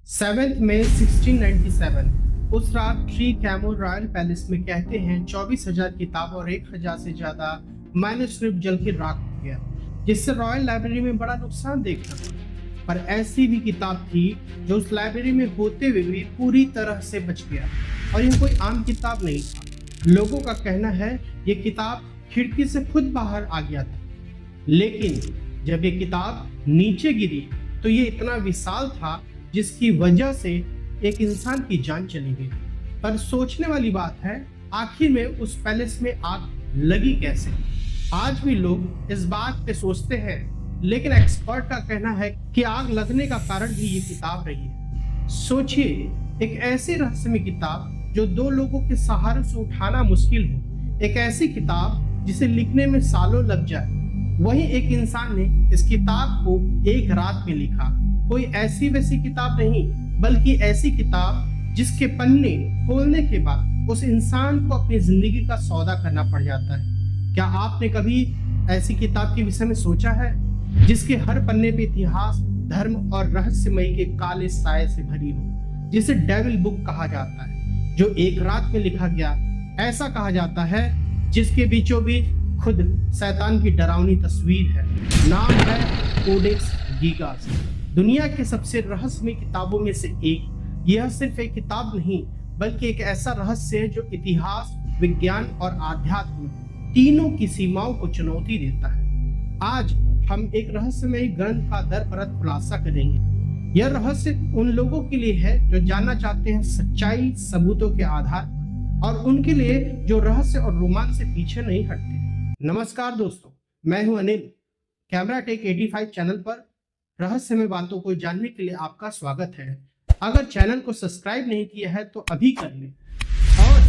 7 मई 1697 उस रात Shri camel royal palace में कहते हैं 24,000 किताब और 1,000 से ज्यादा मैन्युस्क्रिप्ट जल के राख हो गया, जिससे रॉयल लाइब्रेरी में बड़ा नुकसान देखना पड़ा। पर ऐसी भी किताब थी जो उस लाइब्रेरी में होते हुए भी पूरी तरह से बच गया, और यह कोई आम किताब नहीं था। लोगों का कहना है ये किताब खिड़की से खुद बाहर आ गया था, लेकिन जब ये किताब नीचे गिरी तो ये इतना विशाल था जिसकी वजह से एक इंसान की जान चली गई। पर सोचने वाली बात है, आखिर में उस पैलेस में आग लगी कैसे? आज भी लोग इस बात पे सोचते हैं, लेकिन एक्सपर्ट का कहना है कि आग लगने का कारण भी ये किताब रही है। सोचिए, एक ऐसी रहस्यमय किताब जो दो लोगों के सहारे से उठाना मुश्किल हो, एक ऐसी किताब जिसे लिखने में सालों लग जाए। वहीं एक इंसान ने इस किताब को एक रात में लिखा। कोई ऐसी वैसी किताब नहीं, बल्कि ऐसी किताब जिसके पन्ने खोलने के बाद उस इंसान को अपनी जिंदगी का सौदा करना पड़ जाता है। क्या आपने कभी ऐसी किताब के विषय में सोचा है, जिसके हर पन्ने पे इतिहास, धर्म और रहस्यमयी के काले साए से भरी हो, जिसे डेविल बुक कहा जाता है, जो एक रात में लिखा गया? ऐसा कहा जाता है जिसके बीचों बीच खुद शैतान की डरावनी तस्वीर है। नाम है कोडेक्स गीगास। दुनिया के सबसे रहस्यमय किताबों में से एक। यह सिर्फ एक किताब नहीं, बल्कि एक ऐसा रहस्य है जो इतिहास, विज्ञान और आध्यात्म तीनों की सीमाओं को चुनौती देता है। आज हम एक रहस्यमय ग्रंथ का दर परत खुलासा करेंगे। यह रहस्य उन लोगों के लिए है जो जानना चाहते हैं सच्चाई सबूतों के आधार पर, और उनके लिए जो रहस्य और रोमांच से पीछे नहीं हटते। नमस्कार दोस्तों, मैं हूं अनिल। कैमरा टेक 85 चैनल पर रहस्यमय बातों को जानने के लिए आपका स्वागत है। अगर चैनल को सब्सक्राइब नहीं किया है तो अभी कर लें, और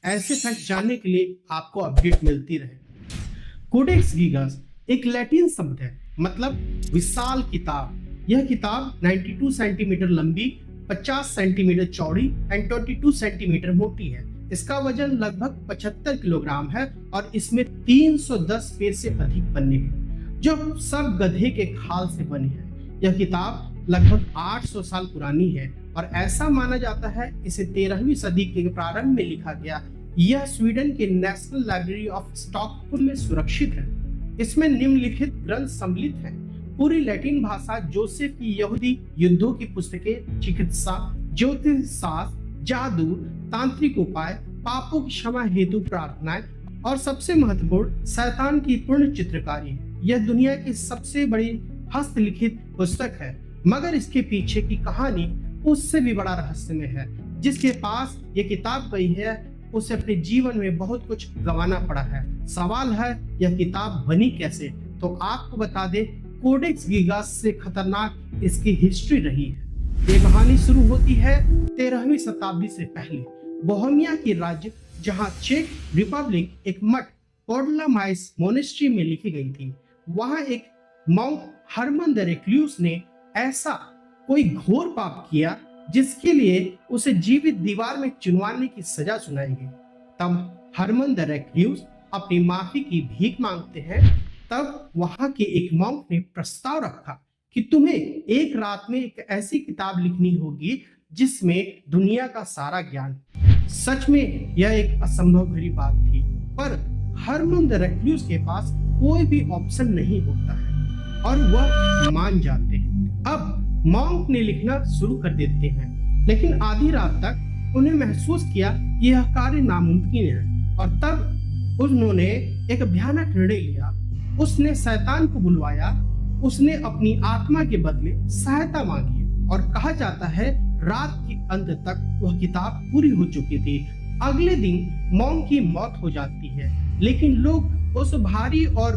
ऐसे फैक्ट जानने के लिए आपको अपडेट मिलती रहे। कोडेक्स गीगास एक लैटिन शब्द है, मतलब विशाल किताब। यह किताब 92 सेंटीमीटर लंबी, 50 सेंटीमीटर चौड़ी एंड 22 सेंटीमीटर मोटी है। इसका वजन लगभग 75 किलोग्राम है, और इसमें 310 पेज से अधिक पन्ने हैं, जो सब गधे के खाल से बने हैं। यह किताब लगभग 800 साल पुरानी है, और ऐसा माना जाता है इसे 13वीं सदी के प्रारंभ में लिखा गया। यह स्वीडन के नेशनल लाइब्रेरी ऑफ स्टॉकहोम में सुरक्षित है। इसमें निम्नलिखित ग्रंथ सम्मिलित हैं: पूरी लैटिन भाषा, जोसेफ की यहूदी युद्धों की पुस्तकें, चिकित्सा, ज्योतिष शास्त्र, जादू, तांत्रिक उपाय, पापों की क्षमा हेतु प्रार्थनाएं, और सबसे महत्वपूर्ण शैतान की पूर्ण चित्रकारी। यह दुनिया की सबसे बड़ी हस्तलिखित पुस्तक है, मगर इसके पीछे की कहानी उससे भी बड़ा रहस्यमय है। जिसके पास ये किताब गई है, उसे अपने जीवन में बहुत कुछ गंवाना पड़ा है। सवाल है, यह किताब बनी कैसे? तो आपको बता दे, कोडेक्स गीगास से खतरनाक इसकी हिस्ट्री रही है। ये कहानी शुरू होती है 13वीं शताब्दी से पहले, बोहेमिया की राज्य, जहां चेक रिपब्लिक एक मठ पोडलामाइस मोनेस्ट्री में लिखी गई थी। वहां एक मॉन्क हरमन द रेक्लूस ने ऐसा कोई घोर पाप किया जिसके लिए उसे जीवित दीवार में चुनवाने की सजा सुनाई गई। तब हरमन द रेक्लूस अपनी माफी की भीख मांगते हैं। तब वहां के एक मॉन्क ने प्रस्ताव रखा कि तुम्हें एक रात में एक ऐसी किताब लिखनी होगी जिसमें दुनिया का सारा ज्ञान। सच में यह एक असंभव भरी बात थी, पर हरमन द रेक्लूस के पास कोई भी ऑप्शन नहीं होता है, और वह मान जाते हैं। अब मॉन्क ने लिखना शुरू कर देते हैं, लेकिन आधी रात तक उन्हें महसूस किया कि यह कार्य नामुमकिन है, और तब उन्होंने एक भयानक निर्णय लिया। उसने शैतान को बुलवाया। उसने अपनी आत्मा के बदले सहायता मांगी, और कहा जाता है रात के अंत तक वह किताब पूरी हो चुकी थी। अगले दिन मॉन्क की मौत हो जाती है, लेकिन लोग उस भारी और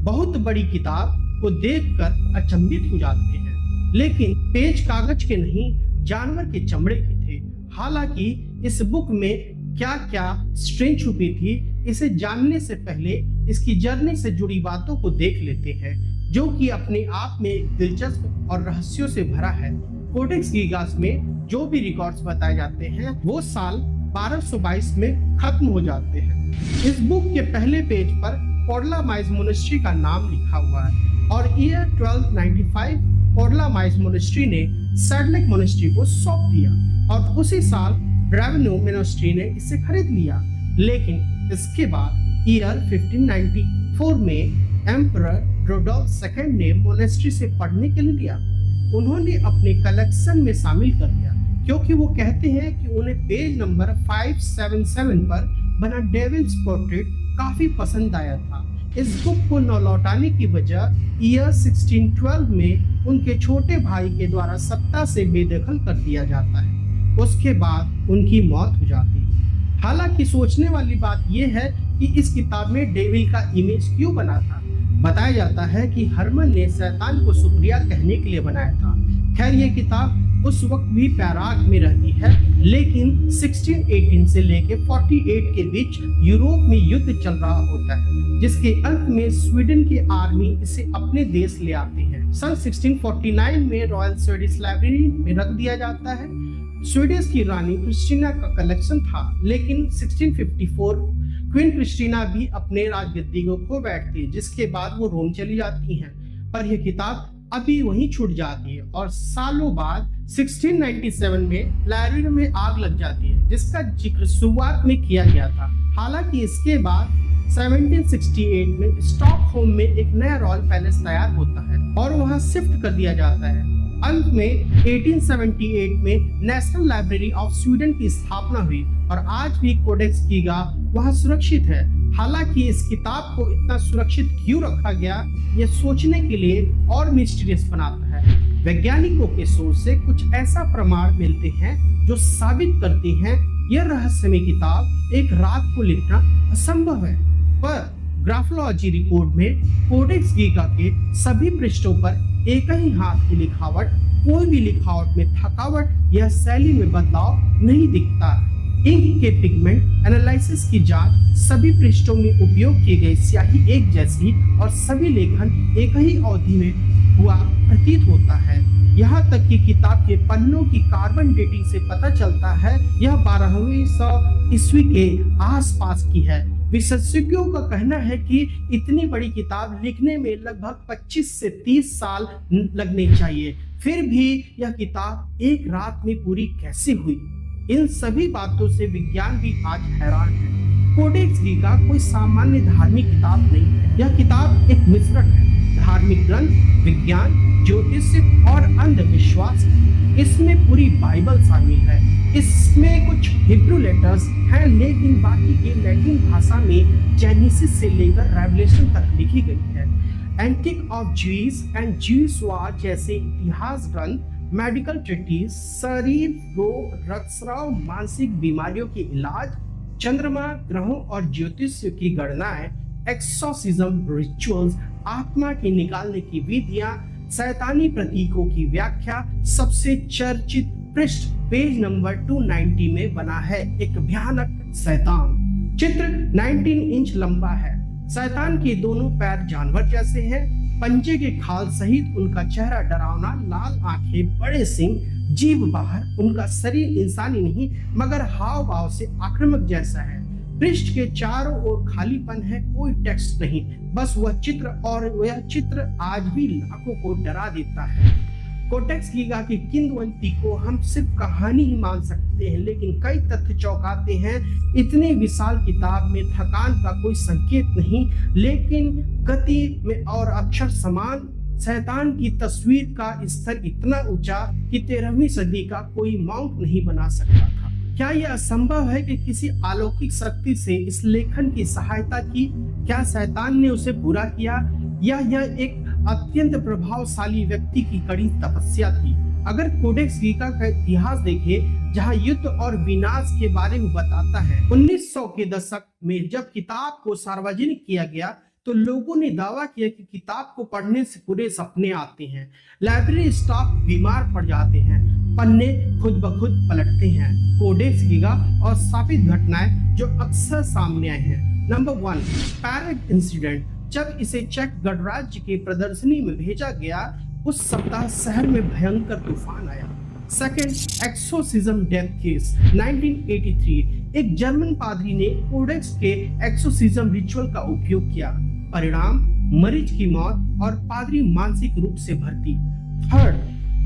बहुत बड़ी किताब को देखकर अचंभित हो जाते हैं। लेकिन पेज कागज के नहीं, जानवर के चमड़े के थे। हालांकि इस बुक में क्या क्या स्ट्रेंथ छुपी थी, इसे जानने से पहले इसकी जर्नी से जुड़ी बातों को देख लेते हैं, जो कि अपने आप में एक दिलचस्प और रहस्यों से भरा है। कोडेक्स गीगास में जो भी रिकॉर्ड्स बताए जाते हैं, वो साल 1222 में खत्म हो जाते हैं। इस बुक के पहले पेज पर पोडलामाइस मोनेस्ट्री का नाम लिखा हुआ है, और ईयर 1295 पोर्लामाइस मोनेस्ट्री ने सैडलेक मोनेस्ट्री को सौंप दिया और उसी साल ब्रेवेनो मोनेस्ट्री ने इसे खरीद लिया। लेकिन इसके बाद ईयर 1594 में एम्परर रोडोल्फ II ने मोनेस्ट्री से पढ़ने के लिए लिया। उन्होंने अपने कलेक्शन में शामिल कर लिया क्योंकि वो कहते हैं कि उन्हें पेज नंबर 577 पर बना डेविल्स पोर्ट्रेट काफी पसंद आया था। इस बुक को न लौटाने की वजह ईयर 1612 में उनके छोटे भाई के द्वारा सत्ता से बेदखल कर दिया जाता है। उसके बाद उनकी मौत हो जाती है। हालांकि सोचने वाली बात यह है कि इस किताब में डेविल का इमेज क्यों बना था। बताया जाता है कि हरमन ने शैतान को शुक्रिया कहने के लिए बनाया था। खैर ये किताब उस वक्त भी पैराग में रहती है, लेकिन 1618 से लेकर 48 के बीच यूरोप में युद्ध चल रहा होता है, जिसके अंत में स्वीडन की आर्मी इसे अपने देश ले आती है। सन 1649 में रॉयल स्वीडिश लाइब्रेरी में रख दिया जाता है। स्वीडिश की रानी क्रिस्टीना का कलेक्शन था, लेकिन 1654 क्वीन क्रिस्टीना भी अपने राजगद्दी को खो बैठती है, जिसके बाद वो रोम चली जाती हैं। पर यह किताब अभी वहीं छूट जाती है और सालों बाद 1697 में लाइब्रेरी में आग लग जाती है, जिसका जिक्र शुरुआत में किया गया था। हालांकि इसके बाद 1768 में स्टॉकहोम में एक नया रॉयल पैलेस तैयार होता है और वहां शिफ्ट कर दिया जाता है। अंत में 1878 में नेशनल लाइब्रेरी ऑफ स्वीडन की स्थापना हुई और आज भी कोडेक्स गीगा वहां सुरक्षित है। हालांकि इस किताब को इतना सुरक्षित क्यों रखा गया, ये सोचने के लिए और मिस्टीरियस बनाता है। वैज्ञानिकों के सोच से कुछ ऐसा प्रमाण मिलते हैं जो साबित करते हैं यह रहस्यमय किताब एक रात को लिखना असंभव है। पर ग्राफोलॉजी रिपोर्ट में कोडेक्स गीगा के सभी पृष्ठों पर एक ही हाथ की लिखावट, कोई भी लिखावट में थकावट या शैली में बदलाव नहीं दिखता। इंक के पिगमेंट एनालिसिस की जांच, सभी पृष्ठों में उपयोग की गई स्याही एक जैसी और सभी लेखन एक ही अवधि में हुआ प्रतीत होता है। यहाँ तक कि किताब के पन्नों की कार्बन डेटिंग से पता चलता है यह 12वीं सौ ईस्वी के आसपास की है। विशेषज्ञों का कहना है कि इतनी बड़ी किताब लिखने में लगभग 25 से 30 साल लगने चाहिए, फिर भी यह किताब एक रात में पूरी कैसे हुई। इन सभी बातों से विज्ञान भी आज हैरान है। कोडेक्स गीगा कोई सामान्य धार्मिक किताब नहीं है। यह किताब एक मिश्रण है, धार्मिक ग्रंथ, विज्ञान, ज्योतिष और अंधविश्वास। इसमें पूरी बाइबल शामिल है। इसमें कुछ हिब्रू लेटर्स हैं, लेकिन बाकी के लैटिन भाषा में जेनेसिस से लेकर रेवलेशन तक लिखी गई है। Antique of Jewish and Jewish war जैसे इतिहास ग्रंथ, मेडिकल ट्रीटीज, शरीर रोग, रक्तस्राव, मानसिक बीमारियों के इलाज, चंद्रमा, ग्रहों और ज्योतिष की गणनाएं, एक्सोर्सिज्म रिचुअल्स, आत्मा के निकालने की विधियां, शैतानी प्रतीकों की व्याख्या, सबसे चर्चित पृष्ठ पेज नंबर 290 में बना है एक भयानक शैतान। चित्र 19 इंच लंबा है। शैतान के दोनों पैर जानवर जैसे हैं, पंजे के खाल सहित उनका चेहरा डरावना, लाल आंखें, बड़े सिंह, जीभ बाहर, उनका शरीर इंसानी नहीं मगर हाव भाव से आक्रामक जैसा है। पृष्ठ के चारों ओर खालीपन है, कोई टेक्स्ट नहीं, बस वह चित्र, और वह चित्र आज भी लाखों को डरा देता है। कोडेक्स गीगा की किंवदंती को हम सिर्फ कहानी ही मान सकते हैं, लेकिन कई तथ्य चौंकाते हैं। इतनी विशाल किताब में थकान का कोई संकेत नहीं, लेकिन गति में और अक्षर समान। शैतान की तस्वीर का स्तर इतना ऊंचा कि 13वीं सदी का कोई मॉन्क नहीं बना सकता था। क्या यह असंभव है कि किसी अलौकिक शक्ति से इस लेखन की सहायता की? क्या शैतान ने उसे पूरा किया, या यह एक अत्यंत प्रभावशाली व्यक्ति की कड़ी तपस्या थी? अगर कोडेक्स गीगा का इतिहास देखें, जहां युद्ध और विनाश के बारे में बताता है, 1900 के दशक में जब किताब को सार्वजनिक किया गया तो लोगों ने दावा किया कि किताब को पढ़ने से पूरे सपने आते हैं, लाइब्रेरी स्टाफ बीमार पड़ जाते हैं, पन्ने खुद ब खुद पलटते हैं। कोडेक्स गीगा और स्थापित घटनाएं जो अक्सर सामने आए हैं। नंबर 1, पैरेग इंसिडेंट। जब इसे चेक गणराज्य के प्रदर्शनी में भेजा गया, उस सप्ताह शहर में भयंकर तूफान आया। Second, exorcism death case 1983। एक जर्मन पादरी ने कोडेक्स के एक्सोर्सिज्म रिचुअल का उपयोग किया। परिणाम, मरीज की मौत और पादरी मानसिक रूप से भर्ती। थर्ड,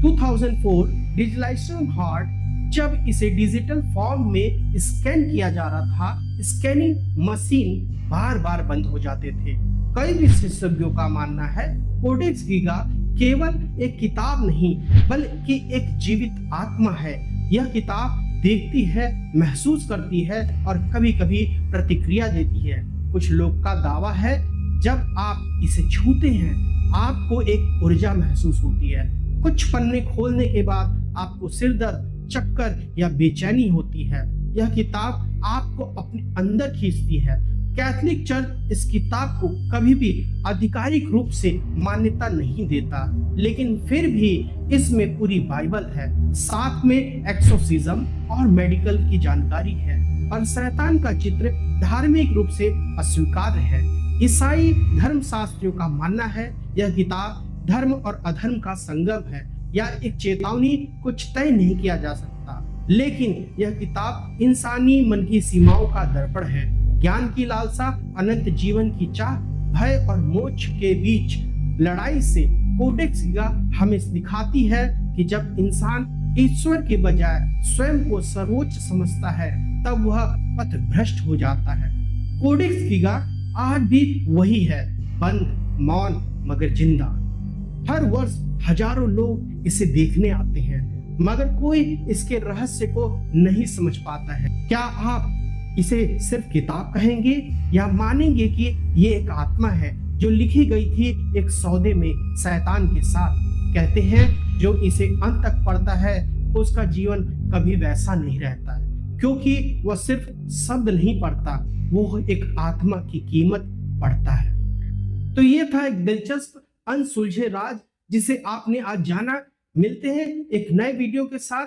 2004 डिजिटलाइजेशन हार्ट, जब इसे डिजिटल फॉर्म में स्कैन किया जा रहा था, स्कैनिंग मशीन बार बार बंद हो जाते थे। कई विशेषज्ञों का मानना है कोडेक्स गीगा केवल एक किताब नहीं बल्कि एक जीवित आत्मा है। यह किताब देखती है, महसूस करती है और कभी कभी प्रतिक्रिया देती है। कुछ लोग का दावा है जब आप इसे छूते हैं आपको एक ऊर्जा महसूस होती है। कुछ पन्ने खोलने के बाद आपको सिर दर्द, चक्कर या बेचैनी होती है। यह किताब आपको अपने अंदर खींचती है। कैथोलिक चर्च इस किताब को कभी भी आधिकारिक रूप से मान्यता नहीं देता, लेकिन फिर भी इसमें पूरी बाइबल है, साथ में एक्सोर्सिज्म और मेडिकल की जानकारी है और शैतान का चित्र धार्मिक रूप से अस्वीकार्य है। ईसाई धर्मशास्त्रियों का मानना है यह किताब धर्म और अधर्म का संगम है या एक चेतावनी। कुछ तय नहीं किया जा सकता, लेकिन यह किताब इंसानी मन की सीमाओं का दर्पण है। ज्ञान की लालसा, अनंत जीवन की चाह, भय और मोक्ष के बीच लड़ाई से कोडेक्स गीगा हमें दिखाती है कि जब इंसान ईश्वर के बजाय स्वयं को सर्वोच्च समझता है तब वह पथ भ्रष्ट हो जाता है। कोडेक्स गीगा आज भी वही है, बंद, मौन मगर जिंदा। हर वर्ष हजारों लोग इसे देखने आते हैं मगर कोई इसके रहस्य को नहीं समझ पाता है। क्या आप इसे सिर्फ किताब कहेंगे या मानेंगे कि ये एक आत्मा है जो लिखी गई थी एक सौदे में शैतान के साथ? कहते हैं जो इसे अंत तक पढ़ता है उसका जीवन कभी वैसा नहीं रहता है, क्योंकि वह सिर्फ शब्द नहीं पढ़ता, वो एक आत्मा की कीमत पढ़ता है। तो ये था एक दिलचस्प अनसुलझे राज जिसे आपने आज जाना। मिलते हैं एक नए वीडियो के साथ।